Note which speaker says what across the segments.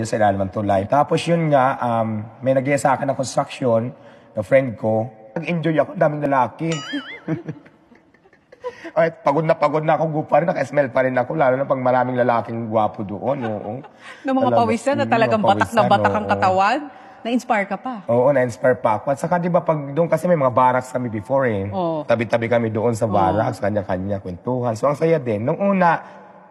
Speaker 1: dyan sa ilalim ng tulay. Tapos yun nga, may nag sa akin ng construction, na friend ko. Nag-enjoy ako, daming lalaki. Ay, pagod na ako, gupa rin, naka-smell pa rin ako, lalo na pag maraming lalaking gwapo doon. Oo.
Speaker 2: Ng mga pawisan na talagang batak na batak ang katawan, na-inspire ka pa.
Speaker 1: Oo, na-inspire pa ako. At saka, di ba, pag doon kasi may mga barracks kami before eh. Tabi-tabi kami doon sa barracks, kanya-kanya, kwentuhan. So, ang saya din. Nung una,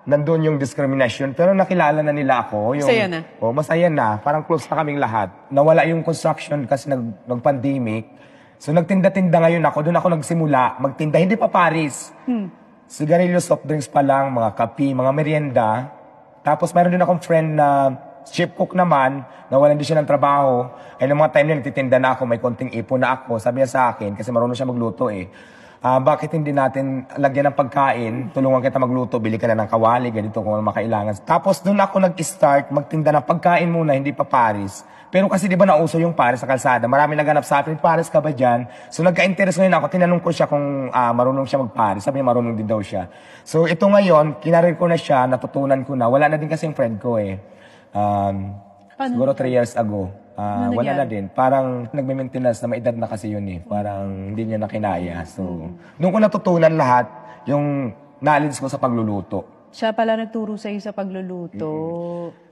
Speaker 1: nandun yung discrimination, pero nakilala na nila ako.
Speaker 2: Masaya na?
Speaker 1: Oo, masaya na. Parang close na kaming lahat. Nawala yung construction kasi nag-pandemic. So, nagtinda-tinda ngayon ako. Doon ako nagsimula magtinda. Hindi pa Paris. Sigarilyo, soft drinks pa lang, mga kape, mga merienda. Tapos, mayroon din akong friend na chef cook naman, nawalan din siya ng trabaho. Ay, noong mga time na nagtitinda na ako, may konting ipon na ako. Sabi niya sa akin, kasi marunong siya magluto eh. Bakit hindi natin lagyan ng pagkain, tulungan kita magluto, bili ka na ng kawali, ganito kung ano makailangan. Tapos doon ako nag-start magtinda ng pagkain muna, hindi pa Paris. Pero kasi di ba nauso yung Paris sa kalsada, marami naghanap sa akin, Paris ka ba dyan? So nagka-interest ngayon ako, tinanong ko siya kung marunong siya mag-Paris, sabi niya marunong din daw siya. So ito ngayon, kinarir ko na siya, natutunan ko na, wala na din kasi yung friend ko eh. Siguro 3 years ago. Wala na din. Parang nagme-maintenance na may edad na kasi yun eh. Parang hindi niya na kinaya. So, doon ko natutunan lahat yung knowledge ko sa pagluluto.
Speaker 2: Siya pala nagturo sa'yo sa pagluluto.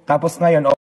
Speaker 1: Tapos ngayon,